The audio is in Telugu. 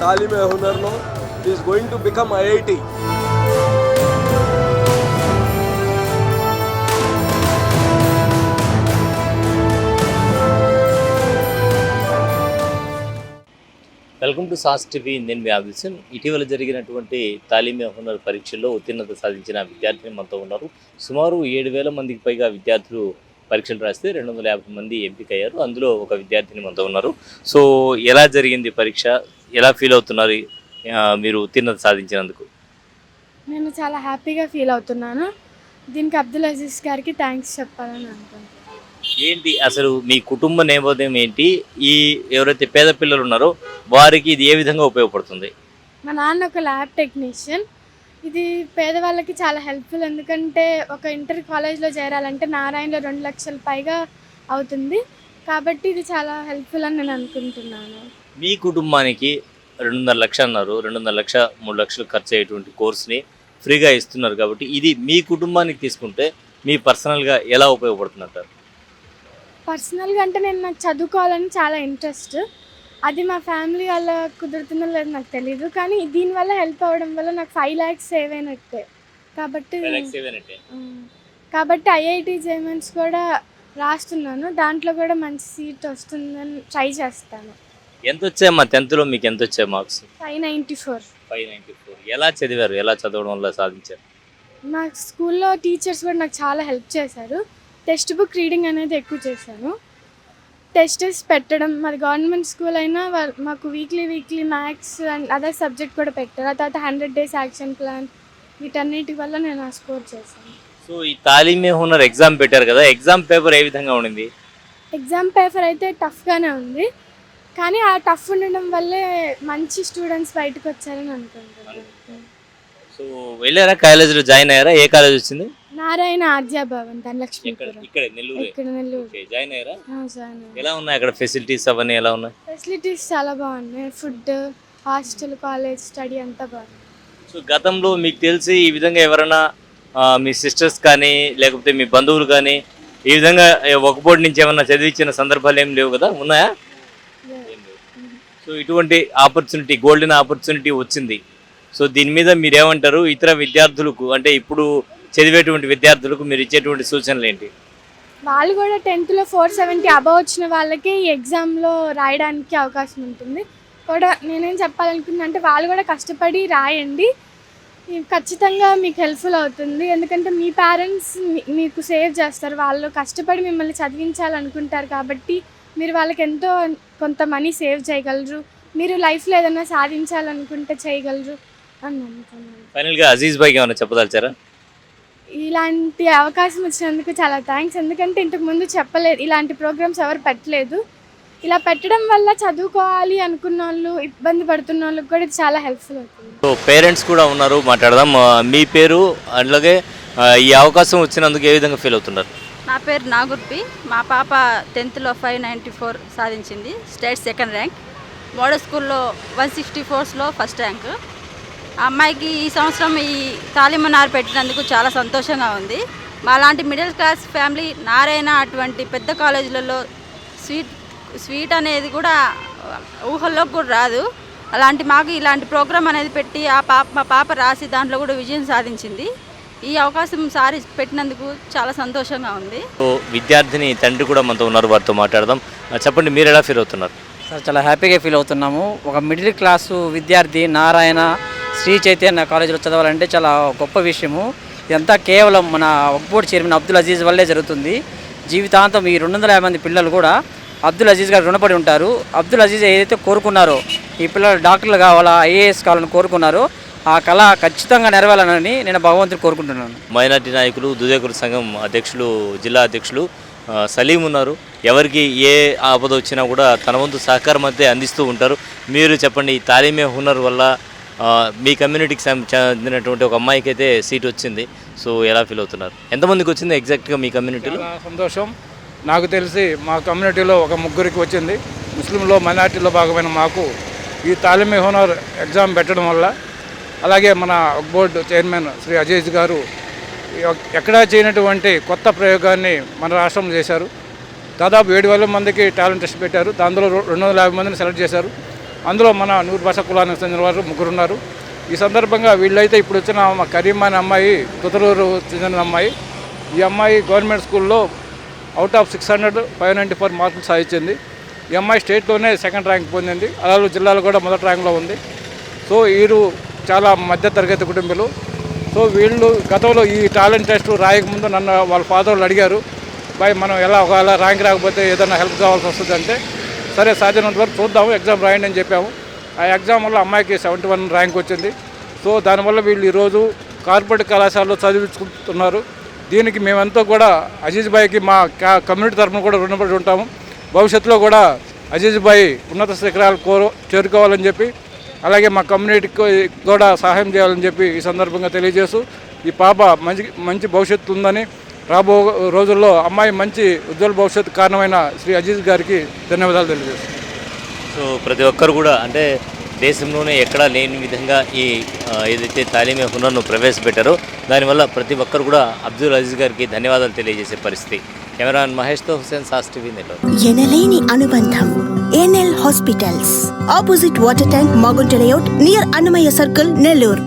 तालीम-ए-हुनर is going to become IIT. Welcome to sauce TV. నేను మీ ఆవిల్సన్. ఇటీవల జరిగినటువంటి తాలీమ్-ఏ-హునర్ పరీక్షల్లో ఉత్తీర్ణత సాధించిన విద్యార్థులు మనతో ఉన్నారు. సుమారు 7,000 మందికి పైగా విద్యార్థులు పరీక్షలు రాస్తే 250 మంది ఎంపికయ్యారు. అందులో ఒక విద్యార్థిని మనతో ఉన్నారు. సో ఎలా జరిగింది పరీక్ష, ఎలా ఫీల్ అవుతున్నారు మీరు ఉత్తీర్ణత సాధించినందుకు? నేను చాలా హ్యాపీగా ఫీల్ అవుతున్నాను. దీనికి అబ్దుల్ అజీజ్ గారికి థ్యాంక్స్ చెప్పాలని అనుకుంటున్నాను. ఏంటి అసలు మీ కుటుంబ నేపథ్యం ఏంటి? ఈ ఎవరైతే పేద పిల్లలు ఉన్నారో వారికి ఇది ఏ విధంగా ఉపయోగపడుతుంది? మా నాన్న ఒక ల్యాబ్ టెక్నీషియన్. ఇది పేదవాళ్ళకి చాలా హెల్ప్ఫుల్. ఎందుకంటే ఒక ఇంటర్ కాలేజ్లో చేరాలంటే నారాయణలో 2 లక్షల పైగా అవుతుంది. కాబట్టి ఇది చాలా హెల్ప్ఫుల్ అని నేను అనుకుంటున్నాను. మీ కుటుంబానికి 2.5 లక్షలు అన్నారు, 2.5 లక్ష 3 లక్షలు ఖర్చు అయ్యేటువంటి కోర్స్ని ఫ్రీగా ఇస్తున్నారు. కాబట్టి ఇది మీ కుటుంబానికి తీసుకుంటే మీ పర్సనల్గా ఎలా ఉపయోగపడుతుందంటారు? పర్సనల్గా అంటే నాకు చదువుకోవాలని చాలా ఇంట్రెస్ట్. అది మా ఫ్యామిలీ వాళ్ళ కుదురుతుందో లేదో నాకు తెలీదు. కానీ దీనివల్ల హెల్ప్ అవ్వడం వల్ల నాకు 5 lakhs సేవ్ అయినట్టే. కాబట్టి ఐఐటి జేమెన్స్ కూడా రాస్తున్నాను. దాంట్లో కూడా మంచి సీట్ వస్తుందని ట్రై చేస్తాను. ఎంత వచ్చాయమ్మా 10th లో? మీకు ఎంత వచ్చాయి మార్క్స్? 594. ఎలా చదివారు? ఎలా చదవడం వల్ల సాధించారు? మా స్కూల్లో టీచర్స్ కూడా నాకు చాలా హెల్ప్ చేశారు. టెక్స్ట్ బుక్ రీడింగ్ అనేది ఎక్కువ చేశాను. టెస్టెస్ పెట్టడం, మాది గవర్నమెంట్ స్కూల్ అయినా మాకు weekly maths and other subject కూడా పెట్టారు. ఆ తర్వాత 100 days యాక్షన్ ప్లాన్, వీటన్నిటి వల్ల నేను ఆ స్కోర్ చేశాను. సో ఈ తాలీమ్-ఏ-హునర్ ఎగ్జామ్ పెట్టారు కదా, ఎగ్జామ్ పేపర్ ఏ విధంగా ఉండింది? ఎగ్జామ్ పేపర్ అయితే టఫ్గానే ఉంది. కానీ ఆ టఫ్ ఉండడం వల్లే మంచి స్టూడెంట్స్ బయటకు వచ్చారని అనుకుంటున్నాను. సో వెళ్ళారా, కాలేజీలో జాయిన్ అయ్యారా? ఏ కాలేజ్ వచ్చింది? నారాయణ ఆర్జా భవన్, ధనలక్ష్మి. ఇక్కడ నెల్లూరు. జాయిన్ అయ్యారా? ఎలా ఉన్నాయి అక్కడ ఫెసిలిటీస్ అవన్నీ ఎలా ఉన్నాయి? ఫెసిలిటీస్ చాలా బాగున్నాయి. ఫుడ్, హాస్టల్, కాలేజ్, స్టడీ అంతా బాగుంది. సో గతంలో మీకు తెలిసి ఈ విధంగా ఎవరైనా మీ సిస్టర్స్ కానీ లేకపోతే మీ బంధువులు కానీ ఈ విధంగా ఒక బోర్డు నుంచి ఏమన్నా చదివించిన సందర్భాలు ఏం లేవు కదా, ఉన్నాయా? సో ఇటువంటి ఆపర్చునిటీ, గోల్డెన్ ఆపర్చునిటీ వచ్చింది. సో దీని మీద మీరేమంటారు? ఇతర విద్యార్థులకు, అంటే ఇప్పుడు చదివేటువంటి విద్యార్థులకు మీరు ఇచ్చేటువంటి సూచనలు ఏంటి? వాళ్ళు కూడా 10th లో 470 అబవ్ వచ్చిన వాళ్ళకి ఈ ఎగ్జామ్లో రాయడానికి అవకాశం ఉంటుంది. కూడా నేనేం చెప్పాలనుకున్నా అంటే వాళ్ళు కూడా కష్టపడి రాయండి. ఖచ్చితంగా మీకు హెల్ప్ఫుల్ అవుతుంది. ఎందుకంటే మీ పేరెంట్స్ మీకు సేవ్ చేస్తారు. వాళ్ళు కష్టపడి మిమ్మల్ని చదివించాలనుకుంటారు. కాబట్టి మీరు వాళ్ళకి ఎంతో కొంత మనీ సేవ్ చేయగలరు. మీరు లైఫ్లో ఏదైనా సాధించాలనుకుంటే చేయగలరు అని నమ్ముతున్నాను. ఫైనల్గా అజీజ్ భాయ్కి ఏమైనా చెప్పదలిచారా? ఇలాంటి అవకాశం వచ్చినందుకు చాలా థ్యాంక్స్. ఎందుకంటే ఇంతకుముందు చెప్పలేదు, ఇలాంటి ప్రోగ్రామ్స్ ఎవరు పెట్టలేదు. ఇలా పెట్టడం వల్ల చదువుకోవాలి అనుకున్న వాళ్ళు, ఇబ్బంది పడుతున్న వాళ్ళకి కూడా ఇది చాలా హెల్ప్ఫుల్ అవుతుంది. సో పేరెంట్స్ కూడా ఉన్నారు, మాట్లాడదాం. మీ పేరు, అలాగే ఈ అవకాశం వచ్చినందుకు ఏ విధంగా ఫీల్ అవుతున్నారు? నా పేరు నాగుర్పి. మా పాప 10th లో 594 సాధించింది, స్టేట్ 2nd ర్యాంక్. మోడల్ స్కూల్లో 164లో 1st ర్యాంక్. ఆ అమ్మాయికి ఈ సంవత్సరం ఈ తాలీమ్-ఏ-హునర్ పెట్టినందుకు చాలా సంతోషంగా ఉంది. మాలాంటి మిడిల్ క్లాస్ ఫ్యామిలీ నారాయణ అటువంటి పెద్ద కాలేజీలలో స్వీట్ అనేది కూడా ఊహల్లోకి కూడా రాదు. అలాంటి మాకు ఇలాంటి ప్రోగ్రామ్ అనేది పెట్టి మా పాప రాసి దాంట్లో కూడా విజయం సాధించింది. ఈ అవకాశం సారి పెట్టినందుకు చాలా సంతోషంగా ఉంది. విద్యార్థిని తండ్రి కూడా మనతో ఉన్నారు, వారితో మాట్లాడదాం. చెప్పండి, మీరు ఎలా ఫీల్ అవుతున్నారు? సార్, చాలా హ్యాపీగా ఫీల్ అవుతున్నాము. ఒక మిడిల్ క్లాసు విద్యార్థి నారాయణ శ్రీ చైతన్య కాలేజీలో చదవాలంటే చాలా గొప్ప విషయము. ఇదంతా కేవలం మన బోర్డు చైర్మన్ అబ్దుల్ అజీజ్ వల్లే జరుగుతుంది. జీవితాంతం ఈ 250 మంది పిల్లలు కూడా అబ్దుల్ అజీజ్ గారు రుణపడి ఉంటారు. అబ్దుల్ అజీజ్ ఏదైతే కోరుకున్నారో ఈ పిల్లలు డాక్టర్లు కావాలా, ఐఏఎస్ కావాలని కోరుకున్నారో ఆ కళ ఖచ్చితంగా నెరవేరాలని నేను భగవంతుడు కోరుకుంటున్నాను. మైనార్టీ నాయకులు, దుదేకుల సంఘం అధ్యక్షులు, జిల్లా అధ్యక్షులు సలీం ఉన్నారు. ఎవరికి ఏ ఆపద వచ్చినా కూడా తన వంతు సహకారం అయితే అందిస్తూ ఉంటారు. మీరు చెప్పండి, ఈ తాలీమ్-ఏ-హునర్ వల్ల మీ కమ్యూనిటీకి చెందినటువంటి ఒక అమ్మాయికి అయితే సీట్ వచ్చింది. సో ఎలా ఫీల్ అవుతున్నారు? ఎంతమందికి వచ్చింది ఎగ్జాక్ట్గా మీ కమ్యూనిటీలో? సంతోషం. నాకు తెలిసి మా కమ్యూనిటీలో ఒక 3 వచ్చింది. ముస్లింలో, మైనార్టీలో భాగమైన మాకు ఈ తాలీమ్-ఏ-హునర్ ఎగ్జామ్ పెట్టడం వల్ల, అలాగే మన బోర్డు చైర్మన్ శ్రీ అజీజ్ గారు ఎక్కడా చేయనటువంటి కొత్త ప్రయోగాన్ని మన రాష్ట్రంలో చేశారు. దాదాపు 7,000 మందికి టాలెంట్ టెస్ట్ పెట్టారు. దాంట్లో 250 మందిని సెలెక్ట్ చేశారు. అందులో మన నూరు భాష కులానికి చెందిన వారు 3 ఉన్నారు. ఈ సందర్భంగా వీళ్ళైతే ఇప్పుడు వచ్చిన మా కరీం అనే అమ్మాయి కుతరూరు చెందిన అమ్మాయి. ఈ అమ్మాయి గవర్నమెంట్ స్కూల్లో అవుట్ ఆఫ్ 600 594 మార్కులు సాధించింది. ఈ అమ్మాయి స్టేట్లోనే 2nd ర్యాంక్ పొందింది. అలాగే జిల్లాలో కూడా మొదటి ర్యాంక్లో ఉంది. సో వీరు చాలా మధ్యతరగతి కుటుంబీలు. సో వీళ్ళు గతంలో ఈ టాలెంట్ టెస్ట్ రాయకముందు నన్ను వాళ్ళ ఫాదర్ వాళ్ళు అడిగారు, బాయ్ మనం ఎలా ఒకవేళ ర్యాంక్ రాకపోతే ఏదైనా హెల్ప్ కావాల్సి వస్తుంది అంటే, సరే సాధ్యమైనంత వరకు చూద్దాము, ఎగ్జామ్ రాయండి అని చెప్పాము. ఆ ఎగ్జామ్ వల్ల అమ్మాయికి 71 ర్యాంక్ వచ్చింది. సో దానివల్ల వీళ్ళు ఈరోజు కార్పొరేట్ కళాశాలలో చదివించుకుంటున్నారు. దీనికి మేమంతా కూడా అజీజ్ భాయ్కి మా కమ్యూనిటీ తరఫున కూడా రుణపడి ఉంటాము. భవిష్యత్తులో కూడా అజీజ్ భాయ్ ఉన్నత శిఖరాలు చేరుకోవాలని చెప్పి, అలాగే మా కమ్యూనిటీకి కూడా సహాయం చేయాలని చెప్పి ఈ సందర్భంగా తెలియజేస్తూ, ఈ పాప మంచి భవిష్యత్తు ఉందని, రాబో రోజుల్లో అమ్మాయి మంచి ఉజ్వల భవిష్యత్తు కారణమైన శ్రీ అజీజ్ గారికి ధన్యవాదాలు తెలియజేస్తాను. సో ప్రతి ఒక్కరు కూడా అంటే దేశంలోనే ఎక్కడా లేని విధంగా ఈ ఏదైతే తాలీమే హునర్ను ప్రవేశపెట్టారో దానివల్ల ప్రతి ఒక్కరు కూడా అబ్దుల్ అజీజ్ గారికి ధన్యవాదాలు తెలియజేసే పరిస్థితి. కెమెరామెన్ మహేష్తో హుసేన్, సాస్ టీవీ నెల్లూరు. ఎనలేని అనుబంధం NL hospitals, opposite water tank, Magunta layout, near Annamayya circle, Nellore.